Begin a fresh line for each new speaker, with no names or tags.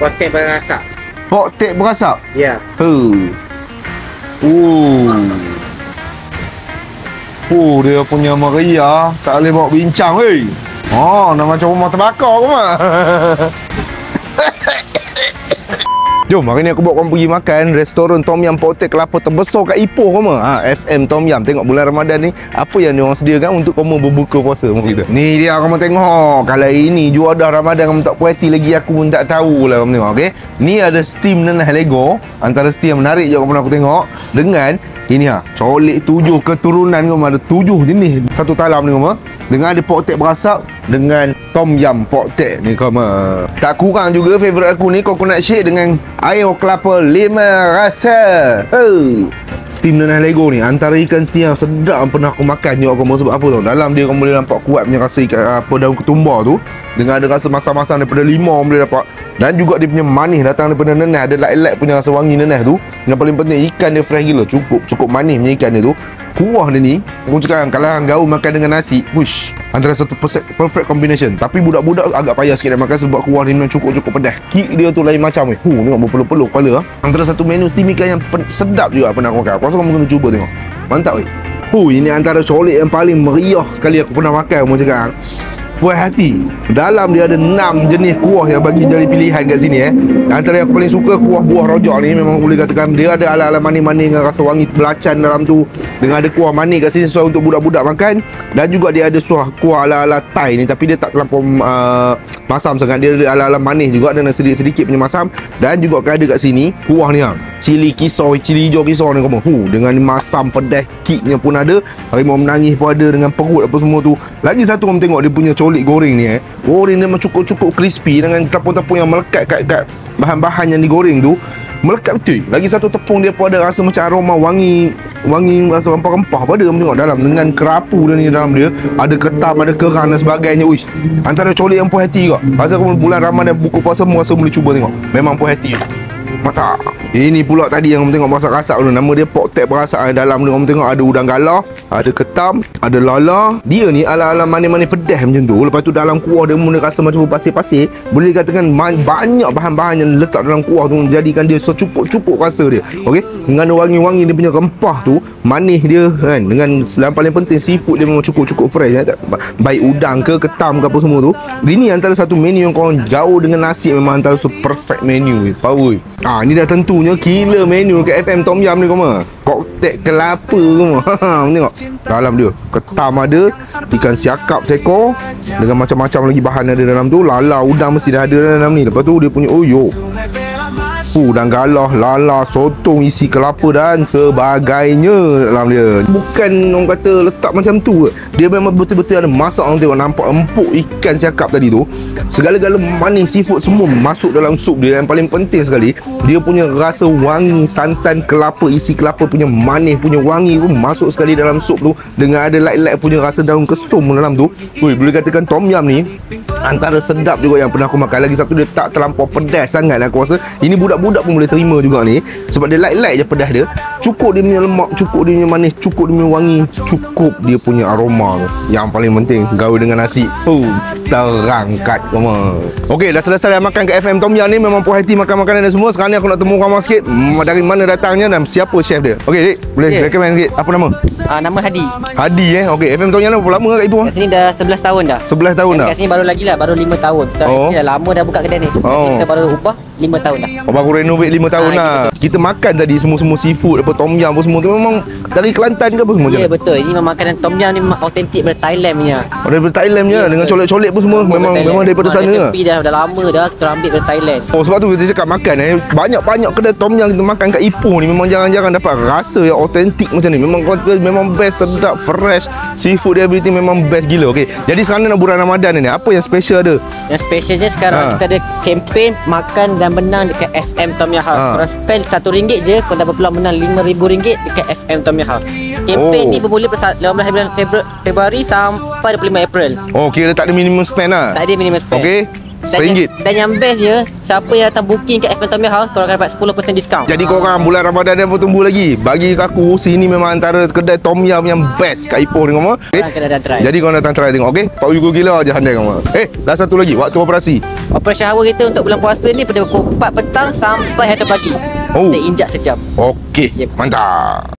Potek berasap.
Potek berasap?
Ya.
Dia punya meriah. Tak boleh bawa bincang, weh. Nak macam rumah terbakar ke mah? Jom, hari ni aku bawa korang pergi makan restoran Tom Yum Potek kelapa terbesar kat Ipoh koma. FM Tom Yum. Tengok bulan Ramadan ni apa yang diorang sediakan untuk kamu berbuka puasa sama kita. Ni dia kamu tengok. Kalau ini juadah Ramadan kamu tak puas hati lagi, aku pun tak tahu lah kamu tengok, okey. Ni ada steam nanah Lego. Antara steam yang menarik je kamu aku tengok dengan ini colik 7 keturunan kamu, ada 7 jenis satu talam ni kamu. Dengan ada potek berasap dengan Tom Yum Potek ni kamu. Tak kurang juga favourite aku ni coconut shake dengan air kelapa 5 rasa. Steam nanah Lego ni antara ikan siang sedap yang pernah aku makan juga kamu. Sebab apa tau? Dalam dia kamu boleh nampak kuat punya rasa ikan, apa, daun ketumbar tu. Dengan ada rasa masam-masam daripada limau boleh dapat. Dan juga dia punya manis datang daripada nanah. Ada light-light punya rasa wangi nanah tu. Yang paling penting ikan dia fresh gila. Cukup manis punya ikan dia tu. Kuah dia ni, aku cakap kalau hang gaul makan dengan nasi, wush, antara satu perfect combination. Tapi budak-budak agak payah sikit nak makan sebab kuah dia memang cukup pedas. Kick dia tu lain macam. Tengok berpeluh-peluh kepala. Antara satu menu steam ikan yang sedap juga pernah aku makan. Aku rasa kamu kena cuba tengok. Mantap weh. Ini antara colik yang paling meriah sekali aku pernah makan, kamu cakap. Puas hati. Dalam dia ada 6 jenis kuah yang bagi jadi pilihan kat sini. Antara yang aku paling suka kuah buah rojak ni. Memang boleh katakan dia ada ala-ala manis-manis dengan rasa wangi belacan dalam tu. Dengan ada kuah manis kat sini sesuai untuk budak-budak makan. Dan juga dia ada kuah ala-ala Thai ni, tapi dia tak terlampau masam sangat. Dia ada ala-ala manis juga dan sedikit-sedikit punya masam. Dan juga ada kat sini kuah ni cili hijau kisau ni kamu. Dengan masam pedas, kicknya pun ada. Harimau menangis pun ada dengan perut apa semua tu. Lagi satu kamu tengok dia punya colik goreng ni. Goreng dia memang cukup crispy dengan tepung-tepung yang melekat kat bahan-bahan yang digoreng tu. Melekat betul. Lagi satu tepung dia pun ada rasa macam aroma wangi rasa rempah-rempah pada kamu tengok dalam. Dengan kerapu dia ni dalam dia. Ada ketam, ada kerang dan sebagainya. Uish, antara colik yang puas hati juga. Rasa kamu bulan Ramadan buka puasa semua rasa boleh cuba tengok. Memang puas hati. Mata. Ini pula tadi yang kamu tengok masak rasap tu. Nama dia potek berasap. Dalam ni kamu tengok ada udang galah, ada ketam, ada lala. Dia ni ala-ala manis-manis pedas macam tu. Lepas tu dalam kuah dia mula rasa macam pasir-pasir. Boleh dikatakan banyak bahan-bahan yang letak dalam kuah tu menjadikan dia secukup-cukup rasa dia. Okey. Dengan wangi-wangi dia punya rempah tu, manis dia kan. Dengan yang paling penting seafood dia memang cukup-cukup fresh. Baik udang ke ketam ke apa semua tu. Ini antara satu menu yang korang jauh dengan nasi memang antara perfect menu. Power. Ini dah tentunya killer menu kat FM Tom Yum ni kamu. Potek kelapa kamu. Tengok. Dalam dia ketam ada, ikan siakap seekor dengan macam-macam lagi bahan ada dalam tu. Lala udang mesti dah ada dalam ni. Lepas tu dia punya udang galah, lala, sotong isi kelapa dan sebagainya dalam dia. Bukan orang kata letak macam tu. Dia memang betul-betul ada masak. Orang tengok nampak empuk ikan siakap tadi tu. Segala-gala manis seafood semua masuk dalam sup dia. Yang paling penting sekali, dia punya rasa wangi santan kelapa, isi kelapa punya manis, punya wangi pun masuk sekali dalam sup tu. Dengan ada light-light punya rasa daun kesum dalam tu. Boleh katakan Tom Yum ni antara sedap juga yang pernah aku makan. Lagi satu dia tak terlampau pedas sangat. Aku rasa ini budak-budak pun boleh terima juga ni. Sebab dia light-light je pedas dia. Cukup dia punya lemak, cukup dia punya manis, cukup dia punya wangi, cukup dia punya aroma tu. Yang paling penting gaul dengan nasi. Terangkat kamu. Okey, dah selesai makan kat FM Tom Yum ni. Memang puas hati makan makanan dan semua. Sekarang ni aku nak temu kamu sikit. Dari mana datangnya dan siapa chef dia. Okey, Dik, boleh recommend sikit. Apa nama?
Nama Hadi.
Hadi Okey, FM Tom Yum berapa lama kat Ipoh?
Kat sini dah 11 tahun dah.
11 tahun dah.
Kat sini baru lagi lah, baru 5 tahun. Kita dah lama dah buka kedai ni. Kita baru ubah 5 tahun dah.
Baru renovate 5 tahun dah. Kita makan tadi semua seafood apa Tom Yum apa semua tu memang dari Kelantan ke apa semua?
Ya, betul. Ini memang makanan Tom Yum ni memang autentik daripada Thailand punya.
Daripada Thailand punya dengan colek-colek pun semua memang daripada sana ke?
Tepi dah lama dah kita ambil dari Thailand.
Sebab tu kita cakap makan banyak kedai Tom Yum kita makan kat Ipoh ni memang jarang-jarang dapat rasa yang autentik macam ni. Memang best, sedap, fresh. Seafood everything memang best gila. Okey. Jadi sekarang nak bulan Ramadan ni apa yang special ada? Yang
specialnya sekarang kita ada kempen makan dan menang dekat FM Tom Yum House. Korang spend RM1 je, korang dapat peluang menang RM5,000 dekat FM Tom Yum House. Kempen ni bermula pada 18 bulan Februari sampai 25 April.
Kira tak ada minimum spend lah?
Tak ada minimum spend.
Okey. RM1.
Dan yang best je, siapa yang datang booking kat FM Tom Yum House, korang akan dapat 10% diskaun.
Jadi korang bulan Ramadan ni pun tunggu lagi. Bagi aku sini memang antara kedai tom yum yang best kat Ipoh ni kamu.
Korang kena datang try.
Jadi korang datang try tengok, okey? Pak Wigo gila je handai kamu. Dah satu lagi waktu operasi.
Operasi hour kita untuk bulan puasa ni pada pukul 4 petang sampai 1 pagi.
Oh.
Kita injak sejam.
Okey,
Yep.
mantap.